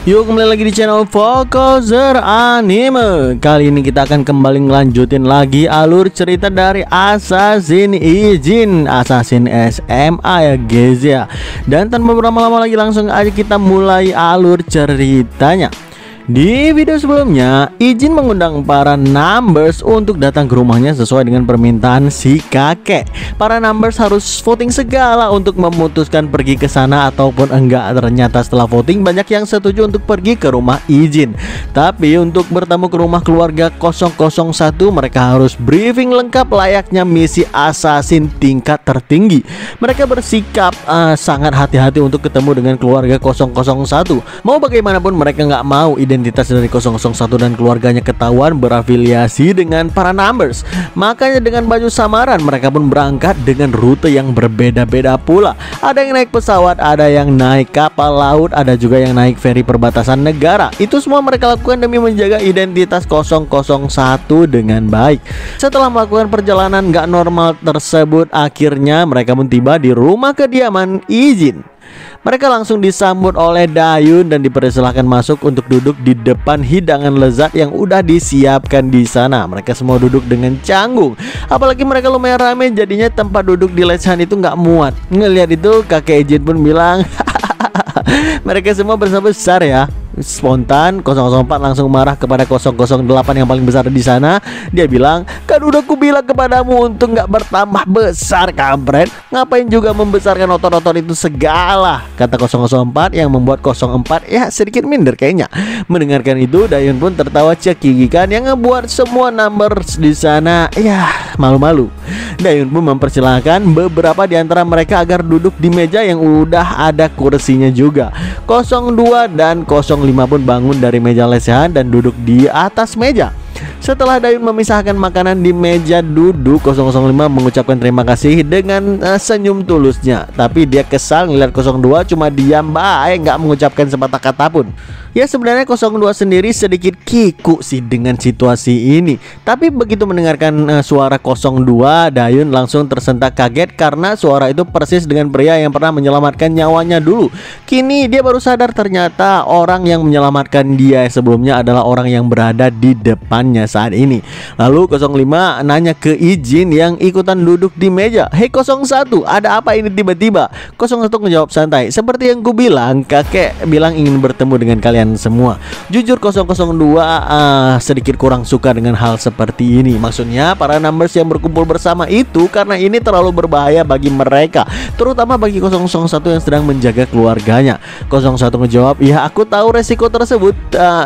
Yuk kembali lagi di channel Fokuser Anime. Kali ini kita akan kembali ngelanjutin lagi alur cerita dari Assassin Ijin, Assassin SMA ya guys ya. Dan tanpa berlama-lama lagi langsung aja kita mulai alur ceritanya. Di video sebelumnya, Ijin mengundang para numbers untuk datang ke rumahnya sesuai dengan permintaan si kakek. Para numbers harus voting segala untuk memutuskan pergi ke sana ataupun enggak. Ternyata setelah voting banyak yang setuju untuk pergi ke rumah Ijin. Tapi untuk bertemu ke rumah keluarga 001 mereka harus briefing lengkap layaknya misi assassin tingkat tertinggi. Mereka bersikap sangat hati-hati untuk ketemu dengan keluarga 001. Mau bagaimanapun mereka nggak mau identitas dari 001 dan keluarganya ketahuan berafiliasi dengan para numbers. Makanya dengan baju samaran mereka pun berangkat dengan rute yang berbeda-beda pula. Ada yang naik pesawat, ada yang naik kapal laut, ada juga yang naik feri perbatasan negara. Itu semua mereka lakukan demi menjaga identitas 001 dengan baik. Setelah melakukan perjalanan gak normal tersebut, akhirnya mereka pun tiba di rumah kediaman Ijin. Mereka langsung disambut oleh Dayun dan dipersilahkan masuk untuk duduk di depan hidangan lezat yang udah disiapkan di sana. Mereka semua duduk dengan canggung. Apalagi mereka lumayan ramai, jadinya tempat duduk di lesehan itu nggak muat. Ngelihat itu kakek Ijin pun bilang, mereka semua besar-besar ya. Spontan 004 langsung marah kepada 008 yang paling besar di sana. Dia bilang, kan udah kubilang kepadamu untuk nggak bertambah besar kampret. Ngapain juga membesarkan otot-otot itu segala, kata 004 yang membuat 04 ya sedikit minder kayaknya. Mendengarkan itu Dayun pun tertawa cekikikan yang ngebuat semua numbers di sana ya malu-malu. Dayun pun mempersilahkan beberapa di antara mereka agar duduk di meja yang udah ada kursinya juga. 02 dan 05 pun bangun dari meja lesehan dan duduk di atas meja. Setelah Dayun memisahkan makanan di meja duduk, 005 mengucapkan terima kasih dengan senyum tulusnya. Tapi dia kesal ngeliat 02 cuma diam baik, nggak mengucapkan sepatah kata pun. Ya sebenarnya 02 sendiri sedikit kiku sih dengan situasi ini. Tapi begitu mendengarkan suara 02, Dayun langsung tersentak kaget karena suara itu persis dengan pria yang pernah menyelamatkan nyawanya dulu. Kini dia baru sadar ternyata orang yang menyelamatkan dia sebelumnya adalah orang yang berada di depannya saat ini. Lalu 05 nanya ke Ijin yang ikutan duduk di meja, "Hei 01, ada apa ini tiba-tiba?" 01 menjawab santai, "Seperti yang ku bilang, kakek bilang ingin bertemu dengan kalian semua." Jujur 002 sedikit kurang suka dengan hal seperti ini. Maksudnya para numbers yang berkumpul bersama itu karena ini terlalu berbahaya bagi mereka, terutama bagi 001 yang sedang menjaga keluarganya. 01 menjawab, "Ya aku tahu resiko tersebut,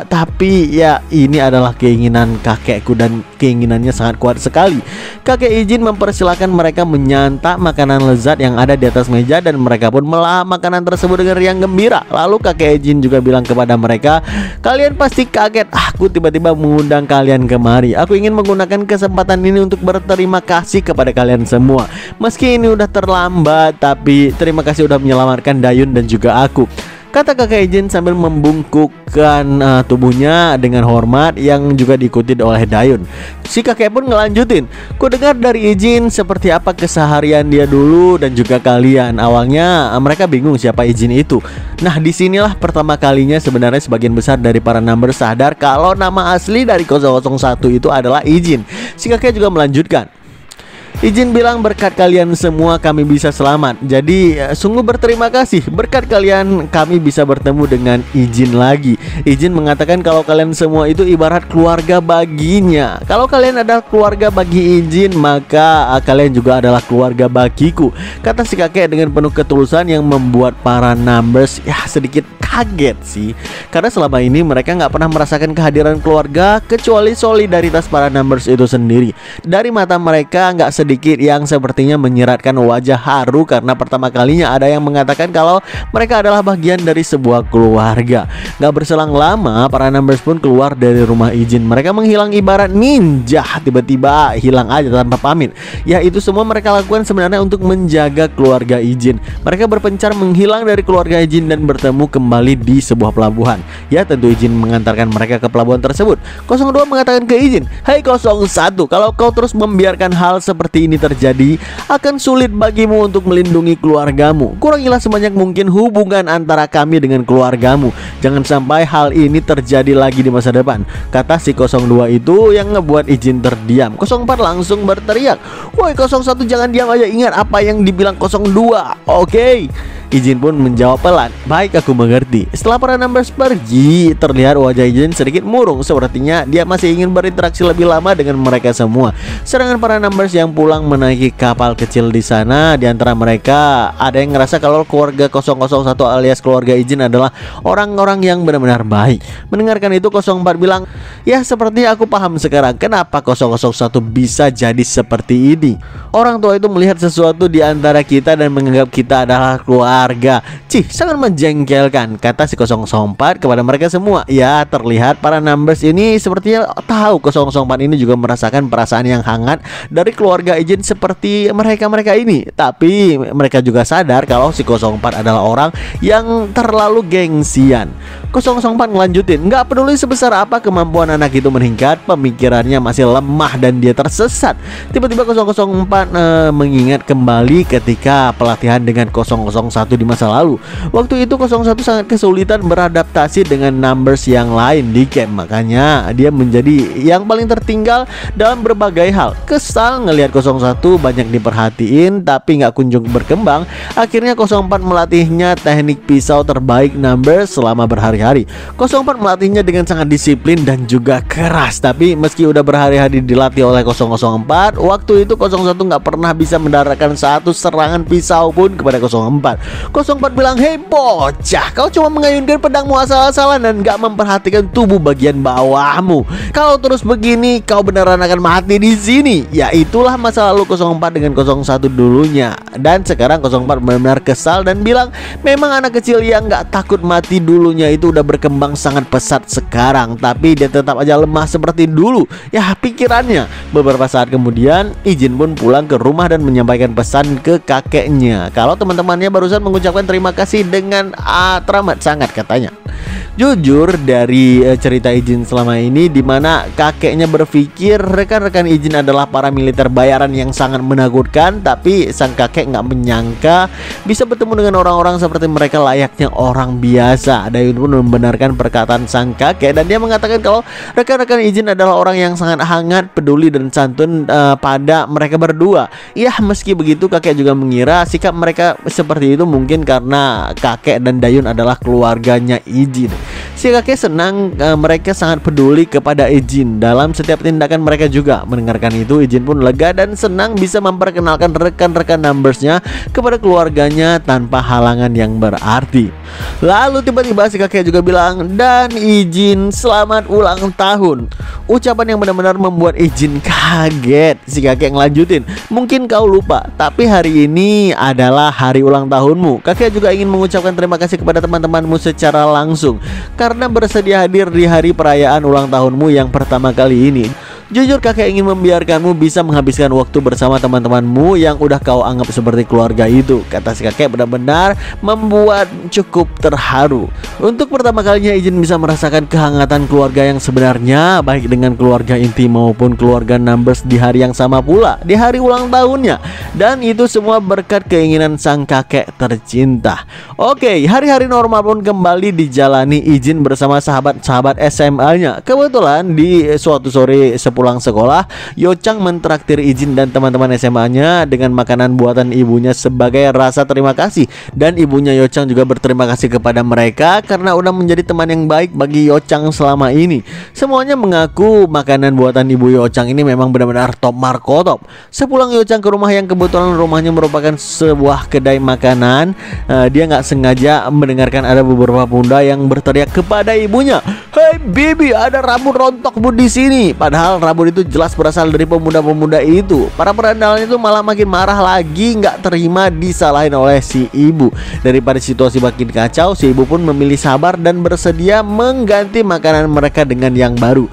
tapi ya ini adalah keinginan kakekku dan keinginannya sangat kuat sekali." Kakek Ijin mempersilahkan mereka menyantap makanan lezat yang ada di atas meja dan mereka pun melahap makanan tersebut dengan riang gembira. Lalu kakek Ijin juga bilang kepada mereka, "Kalian pasti kaget aku tiba-tiba mengundang kalian kemari. Aku ingin menggunakan kesempatan ini untuk berterima kasih kepada kalian semua. Meski ini udah terlambat, tapi terima kasih udah menyelamatkan Dayun dan juga aku," kata kakek Ijin sambil membungkukkan tubuhnya dengan hormat yang juga diikuti oleh Dayun. Si kakek pun ngelanjutin, "Ku dengar dari Ijin seperti apa keseharian dia dulu dan juga kalian." Awalnya mereka bingung siapa Ijin itu. Nah disinilah pertama kalinya sebenarnya sebagian besar dari para number sadar kalau nama asli dari 001 itu adalah Ijin. Si kakek juga melanjutkan, "Ijin bilang berkat kalian semua kami bisa selamat. Jadi sungguh berterima kasih. Berkat kalian kami bisa bertemu dengan Ijin lagi. Ijin mengatakan kalau kalian semua itu ibarat keluarga baginya. Kalau kalian adalah keluarga bagi Ijin, maka kalian juga adalah keluarga bagiku," kata si kakek dengan penuh ketulusan yang membuat para numbers ya sedikit kaget sih. Karena selama ini mereka nggak pernah merasakan kehadiran keluarga kecuali solidaritas para numbers itu sendiri. Dari mata mereka nggak sedikit yang sepertinya menyiratkan wajah haru karena pertama kalinya ada yang mengatakan kalau mereka adalah bagian dari sebuah keluarga. Gak berselang lama para numbers pun keluar dari rumah Ijin. Mereka menghilang ibarat ninja, tiba-tiba hilang aja tanpa pamit. Ya itu semua mereka lakukan sebenarnya untuk menjaga keluarga Ijin. Mereka berpencar menghilang dari keluarga Ijin dan bertemu kembali di sebuah pelabuhan. Ya tentu Ijin mengantarkan mereka ke pelabuhan tersebut. 02 mengatakan ke Ijin, "Hai 01, kalau kau terus membiarkan hal seperti kembali ini terjadi, akan sulit bagimu untuk melindungi keluargamu. Kurangilah sebanyak mungkin hubungan antara kami dengan keluargamu. Jangan sampai hal ini terjadi lagi di masa depan, kata si 02 itu yang ngebuat Ijin terdiam. 04 langsung berteriak, "Woi 01, jangan diam aja, ingat apa yang dibilang 02. Oke. Ijin pun menjawab pelan, "Baik, aku mengerti." Setelah para numbers pergi, terlihat wajah Ijin sedikit murung. Sepertinya dia masih ingin berinteraksi lebih lama dengan mereka semua. Sedangkan para numbers yang pulang menaiki kapal kecil di sana, di antara mereka ada yang ngerasa kalau keluarga 001 alias keluarga Ijin adalah orang-orang yang benar-benar baik. Mendengarkan itu 04 bilang, "Ya, seperti aku paham sekarang kenapa 001 bisa jadi seperti ini. Orang tua itu melihat sesuatu di antara kita dan menganggap kita adalah keluarga. Cih, sangat menjengkelkan," kata si 004 kepada mereka semua. Ya, terlihat para numbers ini sepertinya tahu 004 ini juga merasakan perasaan yang hangat dari keluarga Ijin seperti mereka-mereka ini. Tapi mereka juga sadar kalau si 04 adalah orang yang terlalu gengsian. 004 ngelanjutin, "Nggak peduli sebesar apa kemampuan anak itu meningkat, pemikirannya masih lemah dan dia tersesat." Tiba-tiba 004 mengingat kembali ketika pelatihan dengan 001 di masa lalu. Waktu itu 01 sangat kesulitan beradaptasi dengan numbers yang lain di camp. Makanya dia menjadi yang paling tertinggal dalam berbagai hal. Kesal ngelihat 01 banyak diperhatiin tapi nggak kunjung berkembang. Akhirnya 04 melatihnya teknik pisau terbaik numbers selama berhari-hari. 04 melatihnya dengan sangat disiplin dan juga keras. Tapi meski udah berhari-hari dilatih oleh 004, waktu itu 01 nggak pernah bisa mendaratkan satu serangan pisau pun kepada 04. 04 bilang, "Hei bocah, kau cuma mengayunkan pedangmu asal-asalan dan gak memperhatikan tubuh bagian bawahmu. Kalau terus begini, kau beneran akan mati di sini." Ya, itulah masa lalu 04 dengan 01 dulunya. Dan sekarang 04 benar-benar kesal dan bilang, memang anak kecil yang gak takut mati dulunya itu udah berkembang sangat pesat sekarang, tapi dia tetap aja lemah seperti dulu. Ya, pikirannya. Beberapa saat kemudian, Ijin pun pulang ke rumah dan menyampaikan pesan ke kakeknya kalau teman-temannya barusan mengucapkan terima kasih dengan teramat sangat, katanya. Jujur dari cerita Ijin selama ini, dimana kakeknya berpikir rekan-rekan Ijin adalah para militer bayaran yang sangat menakutkan, tapi sang kakek nggak menyangka bisa bertemu dengan orang-orang seperti mereka layaknya orang biasa. Dayun pun membenarkan perkataan sang kakek dan dia mengatakan kalau rekan-rekan Ijin adalah orang yang sangat hangat, peduli dan santun pada mereka berdua. Ya, meski begitu kakek juga mengira sikap mereka seperti itu mungkin karena kakek dan Dayun adalah keluarganya Ijin. Si kakek senang mereka sangat peduli kepada Ijin dalam setiap tindakan mereka juga. Mendengarkan itu, Ijin pun lega dan senang bisa memperkenalkan rekan-rekan numbersnya kepada keluarganya tanpa halangan yang berarti. Lalu tiba-tiba si kakek juga bilang, "Dan Ijin, selamat ulang tahun." Ucapan yang benar-benar membuat Ijin kaget. Si kakek ngelanjutin, "Mungkin kau lupa, tapi hari ini adalah hari ulang tahunmu." Kakek juga ingin mengucapkan terima kasih kepada teman-temanmu secara langsung karena bersedia hadir di hari perayaan ulang tahunmu yang pertama kali ini. Jujur kakek ingin membiarkanmu bisa menghabiskan waktu bersama teman-temanmu yang udah kau anggap seperti keluarga itu, kata si kakek. Benar-benar membuat cukup terharu. Untuk pertama kalinya Ijin bisa merasakan kehangatan keluarga yang sebenarnya, baik dengan keluarga inti maupun keluarga numbers di hari yang sama pula, di hari ulang tahunnya. Dan itu semua berkat keinginan sang kakek tercinta. Oke, hari-hari normal pun kembali dijalani Ijin bersama sahabat-sahabat SMA-nya. Kebetulan di suatu sore sepulang sekolah, Yochang mentraktir Ijin dan teman-teman SMA-nya dengan makanan buatan ibunya sebagai rasa terima kasih. Dan ibunya Yochang juga berterima kasih kepada mereka karena udah menjadi teman yang baik bagi Yochang selama ini. Semuanya mengaku makanan buatan ibu Yochang ini memang benar-benar top markotop. Sepulang Yochang ke rumah yang kebetulan rumahnya merupakan sebuah kedai makanan, dia nggak sengaja mendengarkan ada beberapa pemuda yang berteriak kepada ibunya, "Hei bibi, ada rambut rontokmu di sini." Padahal rambut itu jelas berasal dari pemuda-pemuda itu. Para perandalan itu malah makin marah lagi, nggak terima disalahin oleh si ibu. Daripada situasi makin kacau, si ibu pun memilih sabar dan bersedia mengganti makanan mereka dengan yang baru.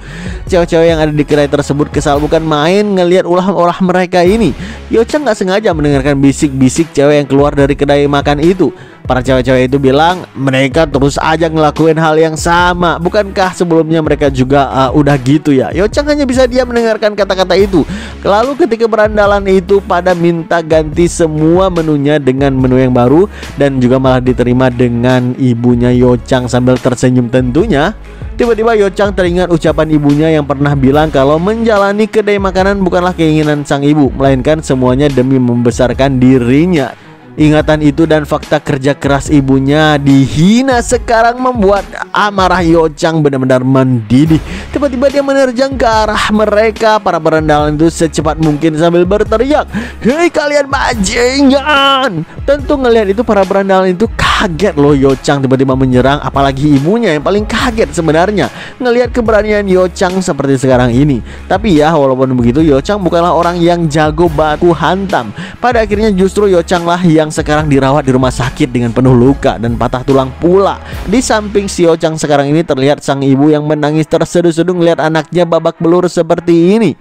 Cewek-cewek yang ada di kedai tersebut kesal bukan main ngelihat ulah-ulah mereka ini. Yochang nggak sengaja mendengarkan bisik-bisik cewek yang keluar dari kedai makan itu. Para cewek-cewek itu bilang mereka terus aja ngelakuin hal yang sama. Bukankah sebelumnya mereka juga udah gitu ya? Yochang hanya bisa diam mendengarkan kata-kata itu. Lalu ketika berandalan itu pada minta ganti semua menunya dengan menu yang baru, dan juga malah diterima dengan ibunya Yochang sambil tersenyum tentunya. Tiba-tiba Yochang teringat ucapan ibunya yang pernah bilang kalau menjalani kedai makanan bukanlah keinginan sang ibu, melainkan semuanya demi membesarkan dirinya. Ingatan itu dan fakta kerja keras ibunya dihina sekarang membuat amarah Yochang benar-benar mendidih. Tiba-tiba dia menerjang ke arah mereka, para berandalan itu secepat mungkin sambil berteriak, "Hei kalian bajingan!" Tentu ngelihat itu para berandalan itu kaget loh. Yochang tiba-tiba menyerang, apalagi ibunya yang paling kaget sebenarnya ngelihat keberanian Yochang seperti sekarang ini. Tapi ya walaupun begitu, Yochang bukanlah orang yang jago baku hantam. Pada akhirnya justru Yochang lah yang sekarang dirawat di rumah sakit dengan penuh luka dan patah tulang pula. Di samping si Yochang sekarang ini terlihat sang ibu yang menangis terseduh-seduh melihat anaknya babak belur seperti ini.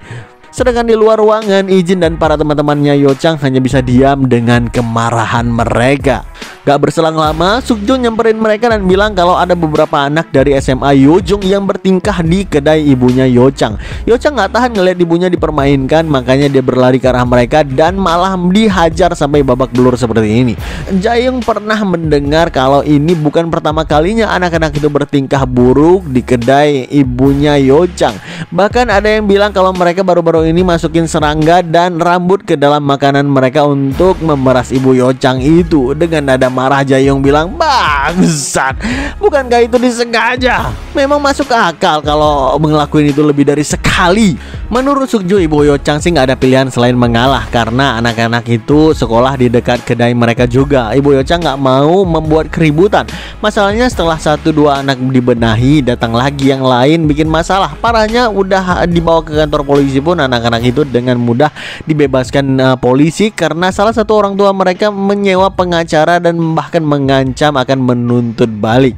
Sedangkan di luar ruangan, Ijin dan para teman-temannya Yochang hanya bisa diam dengan kemarahan mereka. Gak berselang lama, Sukjo nyamperin mereka dan bilang kalau ada beberapa anak dari SMA Yojong yang bertingkah di kedai ibunya Yochang. Yochang gak tahan ngeliat ibunya dipermainkan, makanya dia berlari ke arah mereka dan malah dihajar sampai babak belur seperti ini. Jaeyoung pernah mendengar kalau ini bukan pertama kalinya anak-anak itu bertingkah buruk di kedai ibunya Yochang. Bahkan ada yang bilang kalau mereka baru-baru ini masukin serangga dan rambut ke dalam makanan mereka untuk memeras ibu Yochang itu. Dengan nada marah, Jaeyoung bilang, "Bangsat, bukankah itu disengaja? Memang masuk akal kalau ngelakuin itu lebih dari sekali." Menurut Sukjo, ibu Yochang sih nggak ada pilihan selain mengalah karena anak-anak itu sekolah di dekat kedai mereka juga. Ibu Yochang nggak mau membuat keributan. Masalahnya setelah 1-2 anak dibenahi, datang lagi yang lain bikin masalah. Parahnya udah dibawa ke kantor polisi pun anak-anak itu dengan mudah dibebaskan polisi karena salah satu orang tua mereka menyewa pengacara dan bahkan mengancam akan menuntut balik.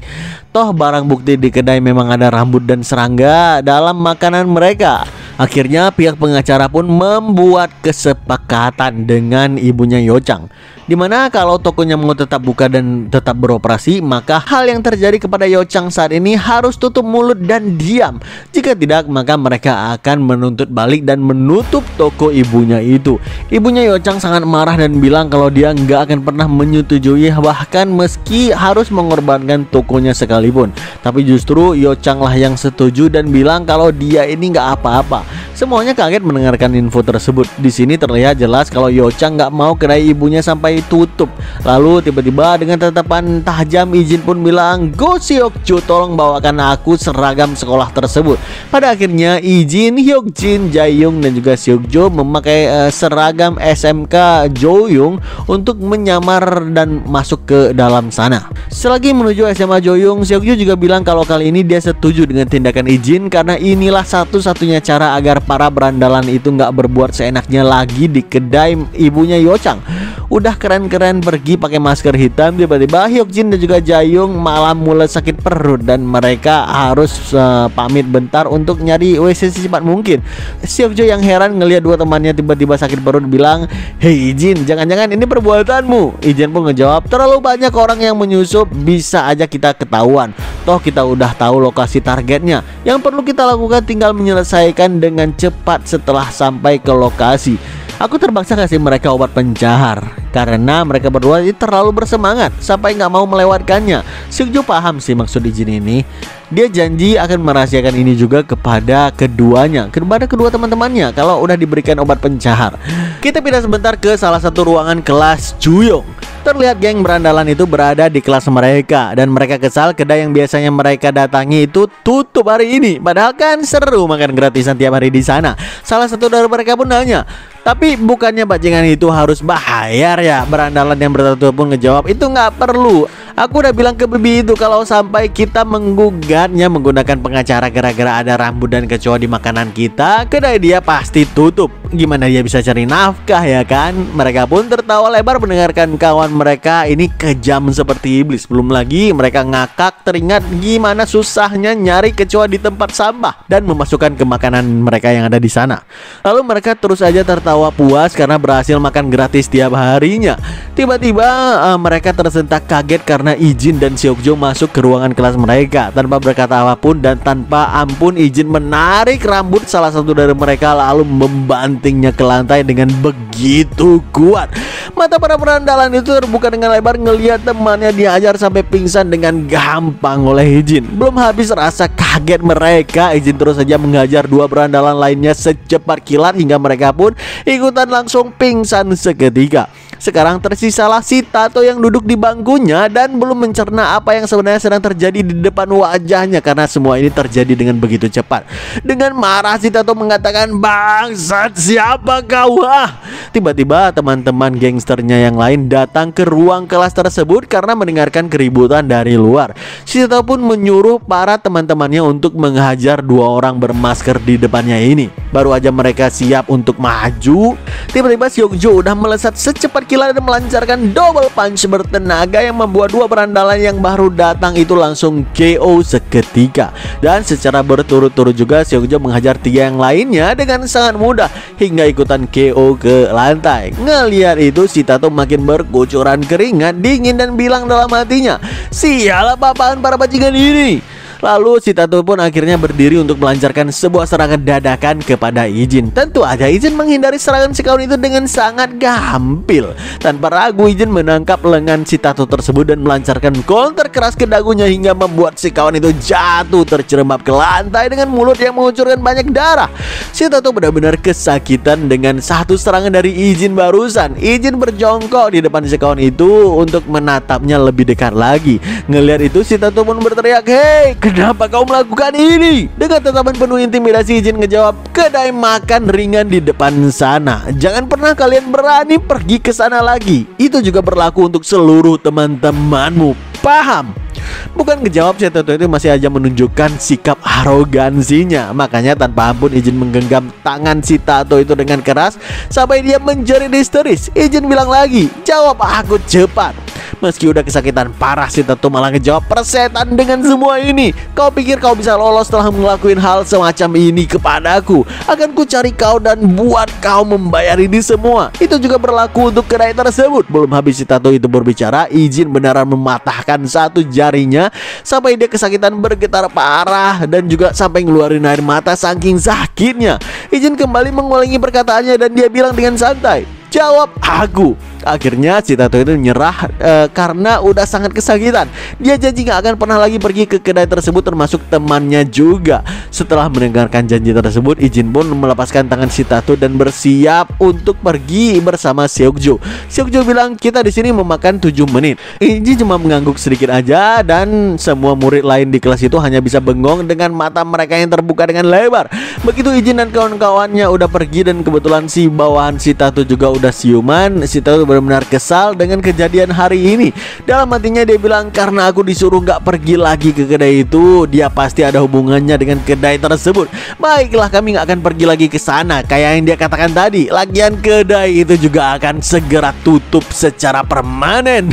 Toh barang bukti di kedai memang ada rambut dan serangga dalam makanan mereka. Akhirnya pihak pengacara pun membuat kesepakatan dengan ibunya Yochang, dimana kalau tokonya mau tetap buka dan tetap beroperasi, maka hal yang terjadi kepada Yochang saat ini harus tutup mulut dan diam. Jika tidak, maka mereka akan menuntut balik dan menutup toko ibunya itu. Ibunya Yochang sangat marah dan bilang kalau dia nggak akan pernah menyetujui, bahkan meski harus mengorbankan tokonya sekalipun. Tapi justru Yochang lah yang setuju dan bilang kalau dia ini nggak apa-apa. Semuanya kaget mendengarkan info tersebut. Di sini terlihat jelas kalau Yochang nggak mau kedai ibunya sampai tutup. Lalu tiba-tiba dengan tatapan tajam, Ijin pun bilang, "Go Seokjo, tolong bawakan aku seragam sekolah tersebut." Pada akhirnya Ijin, Hyokjin, Jaeyoung dan juga Seokjo memakai seragam SMK Joyoung untuk menyamar dan masuk ke dalam sana. Selagi menuju SMA Joyoung, Seokjo juga bilang kalau kali ini dia setuju dengan tindakan Ijin karena inilah satu-satunya cara agar para berandalan itu nggak berbuat seenaknya lagi di kedai ibunya Yochang. Udah keren-keren pergi pakai masker hitam, tiba-tiba Hyokjin dan juga Jaeyoung malah mulai sakit perut dan mereka harus pamit bentar untuk nyari WC secepat mungkin. Seokjo yang heran ngelihat dua temannya tiba-tiba sakit perut bilang, "Hei Ijin, jangan-jangan ini perbuatanmu?" Ijin pun ngejawab, "Terlalu banyak orang yang menyusup, bisa aja kita ketahuan. Toh kita udah tahu lokasi targetnya. Yang perlu kita lakukan tinggal menyelesaikan dengan cepat setelah sampai ke lokasi. Aku terpaksa kasih mereka obat pencahar karena mereka berdua ini terlalu bersemangat sampai nggak mau melewatkannya." Seokjo paham sih maksud Ijin ini. Dia janji akan merahasiakan ini juga kepada keduanya, kepada kedua teman-temannya kalau udah diberikan obat pencahar. Kita pindah sebentar ke salah satu ruangan kelas Juyong. Terlihat geng berandalan itu berada di kelas mereka dan mereka kesal kedai yang biasanya mereka datangi itu tutup hari ini. Padahal kan seru makan gratisan tiap hari di sana. Salah satu dari mereka pun nanya, "Tapi bukannya bajingan itu harus bayar ya?" Berandalan yang bertato pun ngejawab, "Itu nggak perlu. Aku udah bilang ke bibi itu kalau sampai kita menggugatnya menggunakan pengacara gara-gara ada rambut dan kecoa di makanan kita, kedai dia pasti tutup." gimana dia bisa cari nafkah ya kan? Mereka pun tertawa lebar mendengarkan kawan mereka ini kejam seperti iblis. Belum lagi mereka ngakak teringat gimana susahnya nyari kecoa di tempat sampah dan memasukkan ke makanan mereka yang ada di sana. Lalu mereka terus aja tertawa puas karena berhasil makan gratis tiap harinya. Tiba-tiba mereka tersentak kaget karena Ijin dan Seokjo masuk ke ruangan kelas mereka tanpa berkata apapun dan tanpa ampun. Ijin menarik rambut salah satu dari mereka lalu membantingnya ke lantai dengan begitu kuat. Mata para perandalan itu terbuka dengan lebar ngelihat temannya dihajar sampai pingsan dengan gampang oleh Ijin. Belum habis rasa kaget mereka, Ijin terus saja menghajar dua berandalan lainnya secepat kilat hingga mereka pun ikutan langsung pingsan seketika. Sekarang tersisalah si Tato yang duduk di bangkunya dan belum mencerna apa yang sebenarnya sedang terjadi di depan wajahnya karena semua ini terjadi dengan begitu cepat. Dengan marah si Tato mengatakan, "Bangsat, siapa kau?" Tiba-tiba teman-teman gangsternya yang lain datang ke ruang kelas tersebut karena mendengarkan keributan dari luar. Si Tato pun menyuruh para teman-temannya untuk menghajar dua orang bermasker di depannya ini. Baru aja mereka siap untuk maju, tiba-tiba Seokjo udah melesat secepat kilat dan melancarkan double punch bertenaga yang membuat dua berandalan yang baru datang itu langsung KO seketika. Dan secara berturut-turut juga Seokjo menghajar tiga yang lainnya dengan sangat mudah hingga ikutan KO ke lantai. Ngelihat itu si Tato makin berkucuran keringat dingin dan bilang dalam hatinya, "Sial apaan para bajingan ini." Lalu si Tato pun akhirnya berdiri untuk melancarkan sebuah serangan dadakan kepada Ijin. Tentu aja Ijin menghindari serangan si kawan itu dengan sangat gampil. Tanpa ragu Ijin menangkap lengan si Tato tersebut dan melancarkan counter keras ke dagunya hingga membuat si kawan itu jatuh terjerembab ke lantai dengan mulut yang mengucurkan banyak darah. Si Tato benar-benar kesakitan dengan satu serangan dari Ijin barusan. Ijin berjongkok di depan si kawan itu untuk menatapnya lebih dekat lagi. Ngelihat itu si Tato pun berteriak, "Hei, kenapa kau melakukan ini?" Dengan tatapan penuh intimidasi Ijin ngejawab, "Kedai makan ringan di depan sana. Jangan pernah kalian berani pergi ke sana lagi. Itu juga berlaku untuk seluruh teman-temanmu. Paham?" Bukan ngejawab, si Tato itu masih aja menunjukkan sikap arogansinya. Makanya tanpa ampun Ijin menggenggam tangan si Tato itu dengan keras sampai dia menjerit histeris. Ijin bilang lagi, "Jawab aku cepat." Meski udah kesakitan parah, si Tato malah ngejawab, "Persetan dengan semua ini. Kau pikir kau bisa lolos setelah ngelakuin hal semacam ini kepadaku? Akan ku cari kau dan buat kau membayar ini semua." Itu juga berlaku untuk kedai tersebut. Belum habis si Tato itu berbicara, Ijin beneran mematahkan satu jarinya sampai dia kesakitan bergetar parah dan juga sampai ngeluarin air mata saking sakitnya. Ijin kembali mengulangi perkataannya dan dia bilang dengan santai, "Jawab aku." Akhirnya si Tato itu nyerah karena udah sangat kesakitan. Dia janji gak akan pernah lagi pergi ke kedai tersebut termasuk temannya juga. Setelah mendengarkan janji tersebut, Ijin pun melepaskan tangan si Tato dan bersiap untuk pergi bersama Seokjo. Seokjo bilang, "Kita di sini memakan 7 menit." Ijin cuma mengangguk sedikit aja dan semua murid lain di kelas itu hanya bisa bengong dengan mata mereka yang terbuka dengan lebar. Begitu Ijin dan kawan-kawannya udah pergi dan kebetulan si bawahan si Tato juga udah siuman, si Tato benar-benar kesal dengan kejadian hari ini. Dalam hatinya dia bilang, "Karena aku disuruh gak pergi lagi ke kedai itu, dia pasti ada hubungannya dengan kedai tersebut. Baiklah, kami gak akan pergi lagi ke sana." Kayak yang dia katakan tadi, lagian kedai itu juga akan segera tutup secara permanen.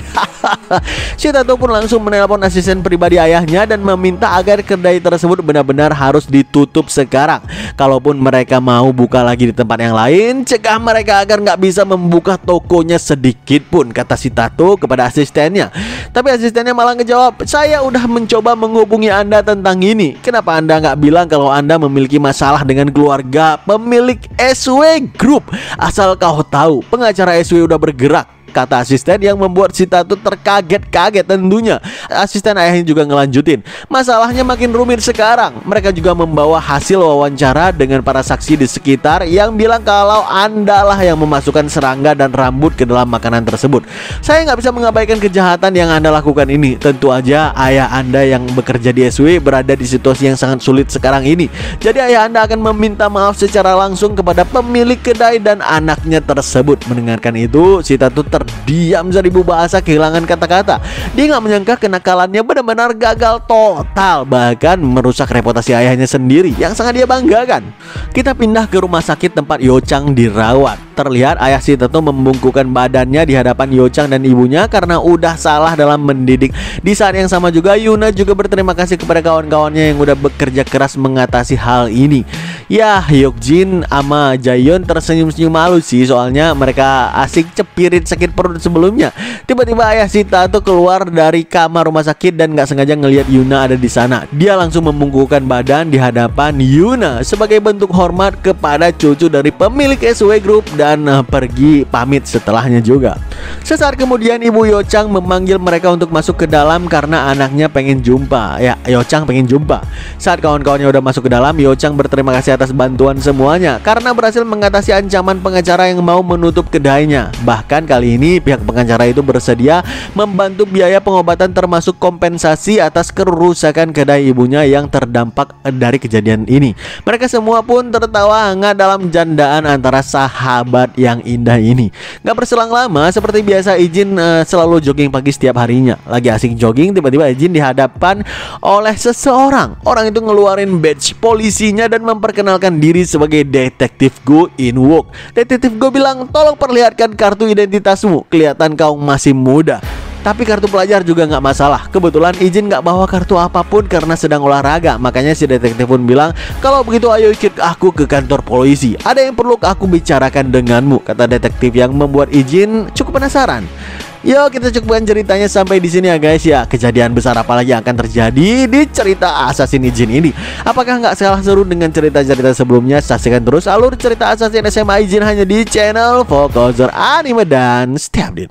Si Tato pun langsung menelpon asisten pribadi ayahnya dan meminta agar kedai tersebut benar-benar harus ditutup sekarang. Kalaupun mereka mau buka lagi di tempat yang lain, cegah mereka agar nggak bisa membuka tokonya sedikit pun, kata si Tato kepada asistennya. Tapi asistennya malah ngejawab, "Saya udah mencoba menghubungi Anda tentang ini. Kenapa Anda nggak bilang kalau Anda memiliki masalah dengan keluarga pemilik SW Group? Asal kau tahu, pengacara SW udah bergerak," kata asisten yang membuat si Tato terkaget-kaget tentunya. Asisten ayahnya juga ngelanjutin, "Masalahnya makin rumit sekarang. Mereka juga membawa hasil wawancara dengan para saksi di sekitar yang bilang kalau Anda lah yang memasukkan serangga dan rambut ke dalam makanan tersebut. Saya nggak bisa mengabaikan kejahatan yang Anda lakukan ini. Tentu aja ayah Anda yang bekerja di SW berada di situasi yang sangat sulit sekarang ini. Jadi ayah Anda akan meminta maaf secara langsung kepada pemilik kedai dan anaknya tersebut." Mendengarkan itu, si Tato terdiam seribu bahasa, kehilangan kata-kata. Dia nggak menyangka kenakalannya benar-benar gagal total, bahkan merusak reputasi ayahnya sendiri yang sangat dia banggakan. Kita pindah ke rumah sakit tempat Yo-chan dirawat. Terlihat ayah si Teto membungkukkan badannya di hadapan Yo-chan dan ibunya karena udah salah dalam mendidik. Di saat yang sama juga Yuna juga berterima kasih kepada kawan-kawannya yang udah bekerja keras mengatasi hal ini. Ya, Hyukjin sama Jaehyun tersenyum-senyum malu sih, soalnya mereka asik cepirit sakit perut sebelumnya. Tiba-tiba ayah si Tato keluar dari kamar rumah sakit dan gak sengaja ngelihat Yuna ada di sana. Dia langsung membungkukkan badan di hadapan Yuna sebagai bentuk hormat kepada cucu dari pemilik SW Group dan pergi pamit setelahnya juga. Sesaat kemudian ibu Yo-chan memanggil mereka untuk masuk ke dalam karena anaknya pengen jumpa. Ya, Yo-chan pengen jumpa. Saat kawan-kawannya udah masuk ke dalam, Yo-chan berterima kasih atas bantuan semuanya karena berhasil mengatasi ancaman pengacara yang mau menutup kedainya. Bahkan kali ini pihak pengacara itu bersedia membantu biaya pengobatan termasuk kompensasi atas kerusakan kedai ibunya yang terdampak dari kejadian ini. Mereka semua pun tertawa hangat dalam candaan antara sahabat yang indah ini. Gak berselang lama, seperti biasa Ijin selalu jogging pagi setiap harinya. Lagi asik jogging, tiba-tiba Ijin dihadapkan oleh seseorang. Orang itu ngeluarin badge polisinya dan memperkenalkan diri sebagai Detektif Go In-wook. Detektif Go bilang, tolong perlihatkan kartu identitasmu, kelihatan kau masih muda. Tapi kartu pelajar juga nggak masalah. Kebetulan Ijin nggak bawa kartu apapun karena sedang olahraga. Makanya si detektif pun bilang, kalau begitu ayo ikut aku ke kantor polisi. Ada yang perlu aku bicarakan denganmu, kata detektif yang membuat Ijin cukup penasaran. Yuk kita cukupkan ceritanya sampai di sini ya guys ya. Kejadian besar apa lagi akan terjadi di cerita Assassin Ijin ini? Apakah nggak salah seru dengan cerita-cerita sebelumnya? Saksikan terus alur cerita Assassin SMA Ijin hanya di channel Fokuser Anime dan stay update.